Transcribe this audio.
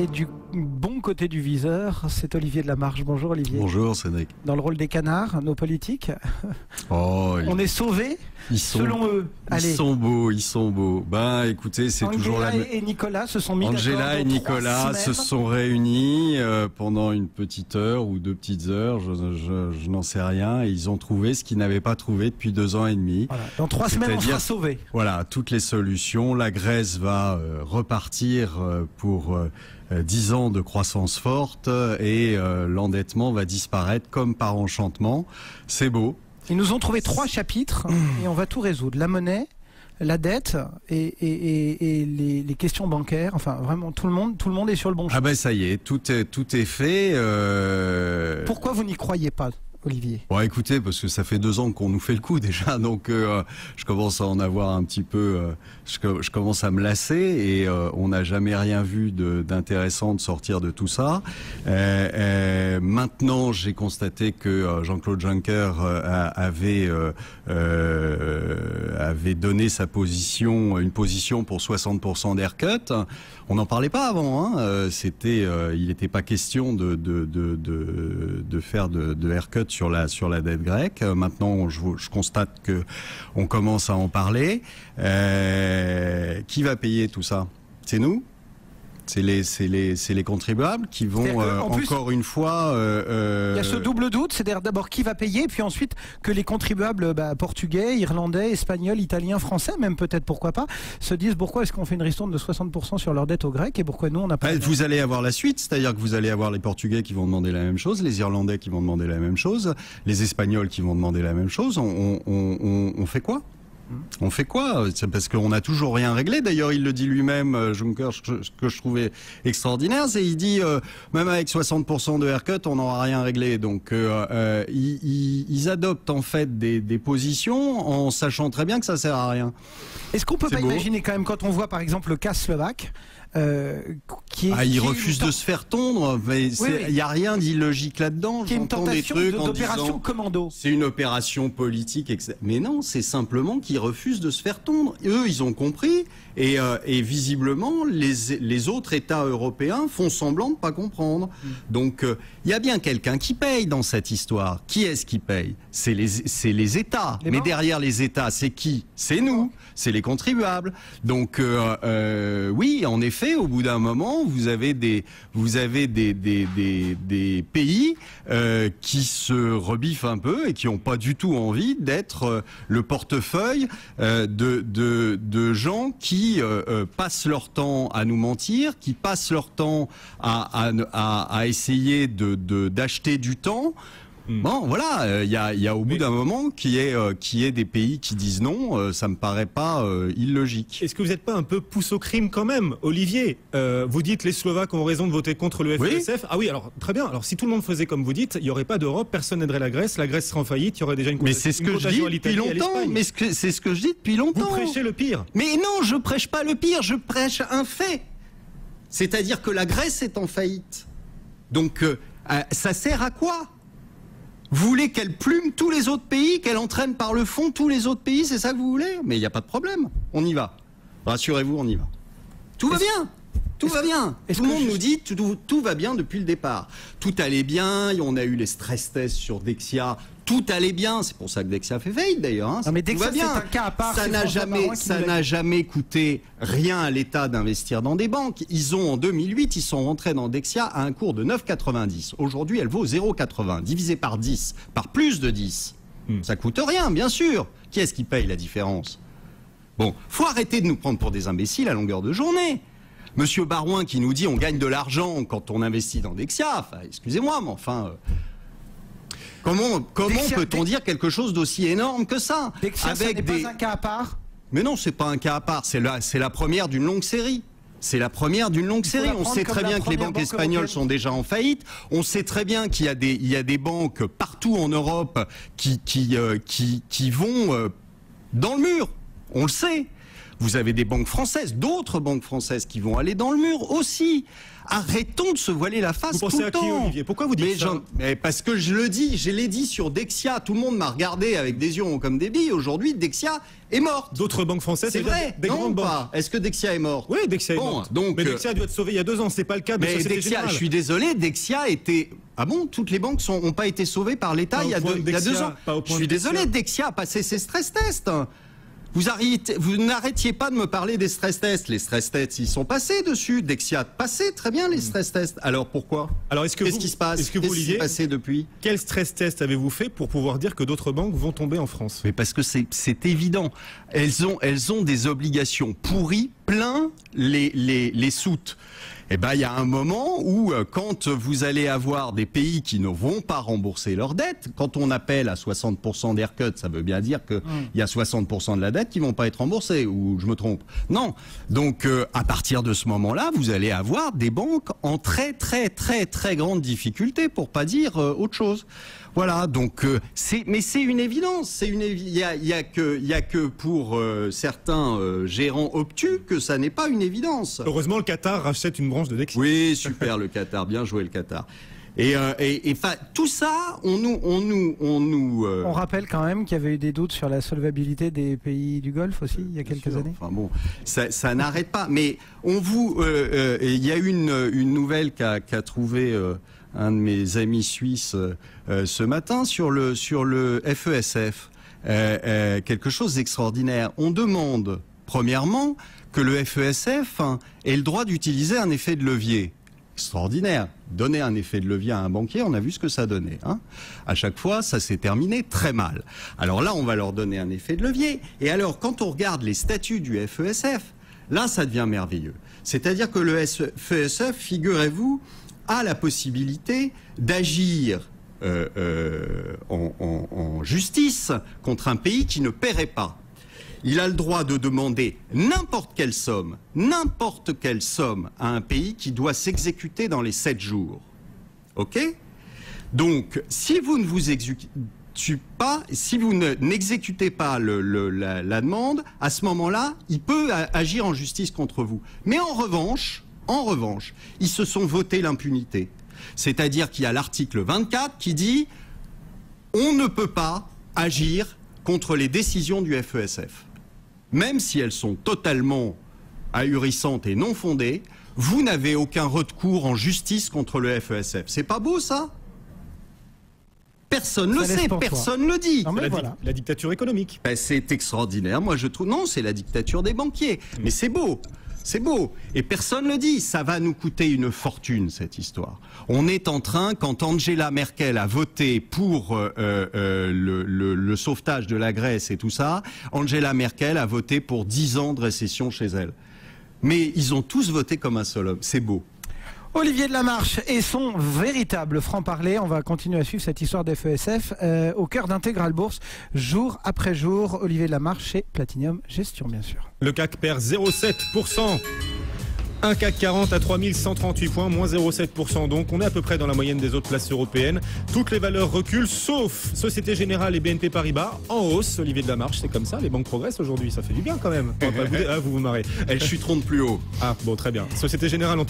Et du bon côté du viseur, c'est Olivier de la Marche. Bonjour Olivier. Bonjour Cédric. Dans le rôle des canards, nos politiques, oh, on est sauvés selon eux. Allez. Ils sont beaux, ils sont beaux. Ben écoutez, c'est toujours la même. Angela et Nicolas se sont mis Angela et Nicolas se sont réunis pendant une petite heure ou 2 petites heures, je n'en sais rien, et ils ont trouvé ce qu'ils n'avaient pas trouvé depuis 2 ans et demi. Voilà. Dans 3 semaines, on sera sauvés. Voilà, toutes les solutions. La Grèce va repartir pour 10 ans de croissance forte et l'endettement va disparaître comme par enchantement. C'est beau. Ils nous ont trouvé 3 chapitres et on va tout résoudre. La monnaie, la dette et les questions bancaires. Enfin, vraiment, tout le monde est sur le bon chemin. Ah ben ça y est, tout est fait. Pourquoi vous n'y croyez pas, Olivier? Bon, écoutez, parce que ça fait 2 ans qu'on nous fait le coup déjà, donc je commence à en avoir un petit peu, je commence à me lasser et on n'a jamais rien vu d'intéressant de sortir de tout ça. Maintenant, j'ai constaté que Jean-Claude Juncker avait donné sa position, une position pour 60% d'haircut. On n'en parlait pas avant, hein. Il n'était pas question de faire de haircut sur la dette grecque. Maintenant, je constate que on commence à en parler. Qui va payer tout ça? C'est nous? C'est les contribuables qui vont encore une fois. Il y a ce double doute, c'est d'abord qui va payer, puis ensuite que les contribuables portugais, irlandais, espagnols, italiens, français, même peut-être pourquoi pas, se disent pourquoi est-ce qu'on fait une ristourne de 60% sur leur dette aux Grecs et pourquoi nous on n'a pas. Vous allez avoir la suite, c'est-à-dire que vous allez avoir les Portugais qui vont demander la même chose, les Irlandais qui vont demander la même chose, les Espagnols qui vont demander la même chose. On fait quoi? On fait quoi? C'est parce qu'on n'a toujours rien réglé. D'ailleurs, il le dit lui-même, Juncker, ce que je trouvais extraordinaire, c'est il dit même avec 60% de haircut, on n'aura rien réglé. Donc, ils adoptent en fait des positions en sachant très bien que ça sert à rien. Est-ce qu'on peut pas imaginer quand même quand on voit par exemple le cas slovaque? Il refuse de se faire tondre, mais il n'y a rien d'illogique là-dedans. C'est une tentation d'opération commando. C'est une opération politique, etc. Mais non, c'est simplement qu'ils refusent de se faire tondre. Eux, ils ont compris, et visiblement, les autres États européens font semblant de ne pas comprendre. Donc, il y a bien quelqu'un qui paye dans cette histoire. Qui est-ce qui paye? C'est les États. Mais derrière les États, c'est qui? C'est nous. C'est les contribuables. Donc, oui, en effet, au bout d'un moment, vous avez des pays qui se rebiffent un peu et qui n'ont pas du tout envie d'être le portefeuille de gens qui passent leur temps à nous mentir, qui passent leur temps à essayer d'acheter du temps. Bon, voilà, il y a au bout d'un moment qui est des pays qui disent non, ça me paraît pas illogique. Est-ce que vous n'êtes pas un peu pousse au crime quand même, Olivier? Vous dites les Slovaques ont raison de voter contre le FSF. Oui. Ah oui, alors très bien. Alors si tout le monde faisait comme vous dites, il n'y aurait pas d'Europe, personne n'aiderait la Grèce serait en faillite, il y aurait déjà une contagion. Mais c'est ce que je dis depuis longtemps. Mais c'est ce que je dis depuis longtemps. Vous prêchez le pire. Mais non, je prêche pas le pire, je prêche un fait. C'est-à-dire que la Grèce est en faillite. Donc ça sert à quoi? Vous voulez qu'elle plume tous les autres pays, qu'elle entraîne par le fond tous les autres pays, c'est ça que vous voulez? Mais il n'y a pas de problème, on y va. Rassurez-vous, on y va. Tout va bien. Tout va bien. Tout le monde nous dit tout va bien depuis le départ. Tout allait bien, on a eu les stress tests sur Dexia, tout allait bien. C'est pour ça que Dexia fait faillite d'ailleurs. Hein. Non mais Dexia c'est un cas à part. Ça n'a jamais coûté rien à l'État d'investir dans des banques. En 2008, ils sont rentrés dans Dexia à un cours de 9,90. Aujourd'hui, elle vaut 0,80, divisé par 10, par plus de 10. Ça coûte rien, bien sûr. Qui est-ce qui paye la différence? Bon, faut arrêter de nous prendre pour des imbéciles à longueur de journée. Monsieur Barouin qui nous dit on gagne de l'argent quand on investit dans Dexia, enfin, excusez-moi, mais enfin, comment peut-on dire quelque chose d'aussi énorme que ça? Dexia, ça n'est pas un cas à part? Mais non, c'est pas un cas à part, c'est la première d'une longue série. C'est la première d'une longue série. On sait très bien que les banques espagnoles sont déjà en faillite. On sait très bien qu'il y a des banques partout en Europe qui vont dans le mur. On le sait. Vous avez des banques françaises, d'autres banques françaises qui vont aller dans le mur aussi. arrêtons de se voiler la face Vous tout pensez le à qui, temps. Olivier? Pourquoi vous dites ça? Mais parce que je l'ai dit sur Dexia. Tout le monde m'a regardé avec des yeux ronds comme des billes. Aujourd'hui, Dexia est morte. D'autres banques françaises, C'est vrai, des non grandes ou banques. pas? Est-ce que Dexia est morte? Oui, Dexia est Bon, morte. donc, mais Dexia a dû être sauvé il y a 2 ans. C'est pas le cas de Mais Société Dexia, Générale. je suis désolé, Dexia était... Ah bon, toutes les banques n'ont pas été sauvées par l'État Pas il y a au point de 2 Dexia, ans. pas au Je point suis de Dexia. désolé, Dexia a passé ses stress tests. Vous n'arrêtiez pas de me parler des stress tests. Les stress tests, ils sont passés dessus. Dexia a passé très bien les stress tests. Alors pourquoi? Alors, Qu'est-ce qui se passe? Est-ce que vous, Qu'est-ce qui s'est Olivier, passé depuis? quel stress test avez-vous fait pour pouvoir dire que d'autres banques vont tomber en France? Mais parce que c'est évident. Elles ont des obligations pourries plein les soutes. Eh ben, il y a un moment où, quand vous allez avoir des pays qui ne vont pas rembourser leurs dettes, quand on appelle à 60% d'haircut, ça veut bien dire qu'il y a 60% de la dette qui vont pas être remboursés, ou je me trompe? Non. Donc, à partir de ce moment-là, vous allez avoir des banques en très, très, très, très grande difficulté, pour pas dire autre chose. Voilà, donc mais c'est une évidence. Il y a que pour certains gérants obtus que ça n'est pas une évidence. Heureusement, le Qatar rachète une branche de Dexia. Oui, super le Qatar, bien joué le Qatar. Et tout ça, On rappelle quand même qu'il y avait eu des doutes sur la solvabilité des pays du Golfe aussi il y a quelques années. Enfin bon, ça n'arrête pas. Mais il y a une nouvelle qu'a trouvé un de mes amis suisses ce matin sur le FESF. Quelque chose d'extraordinaire. On demande, premièrement, que le FESF ait le droit d'utiliser un effet de levier. Extraordinaire. Donner un effet de levier à un banquier, on a vu ce que ça donnait. À chaque fois, ça s'est terminé très mal. Alors là, on va leur donner un effet de levier. Et alors, quand on regarde les statuts du FESF, là, ça devient merveilleux. C'est-à-dire que le FESF, figurez-vous, a la possibilité d'agir en justice contre un pays qui ne paierait pas. Il a le droit de demander n'importe quelle somme à un pays qui doit s'exécuter dans les 7 jours. OK? Donc, si vous ne vous n'exécutez pas la demande, à ce moment-là, il peut agir en justice contre vous. Mais en revanche, ils se sont votés l'impunité. C'est-à-dire qu'il y a l'article 24 qui dit on ne peut pas agir contre les décisions du FESF. Même si elles sont totalement ahurissantes et non fondées, vous n'avez aucun recours en justice contre le FESF. C'est pas beau, ça? Personne ne le sait, personne ne le dit. Non, mais voilà. La dictature économique. Ben, c'est extraordinaire. Moi, je trouve... Non, c'est la dictature des banquiers. Mais c'est beau. C'est beau. Et personne ne le dit. Ça va nous coûter une fortune, cette histoire. On est en train, quand Angela Merkel a voté pour le sauvetage de la Grèce et tout ça, Angela Merkel a voté pour 10 ans de récession chez elle. Mais ils ont tous voté comme un seul homme. C'est beau. Olivier de Lamarche et son véritable franc-parler. On va continuer à suivre cette histoire d'FESF au cœur d'Intégral Bourse, jour après jour. Olivier de Lamarche chez Platinum Gestion, bien sûr. Le CAC perd 0,7%. Un CAC 40 à 3138 points, moins 0,7%. Donc on est à peu près dans la moyenne des autres places européennes. Toutes les valeurs reculent, sauf Société Générale et BNP Paribas en hausse. Olivier de Lamarche, c'est comme ça, les banques progressent aujourd'hui. Ça fait du bien quand même. Vous vous marrez. Elles chuteront de plus haut. Ah bon, très bien. Société Générale en tout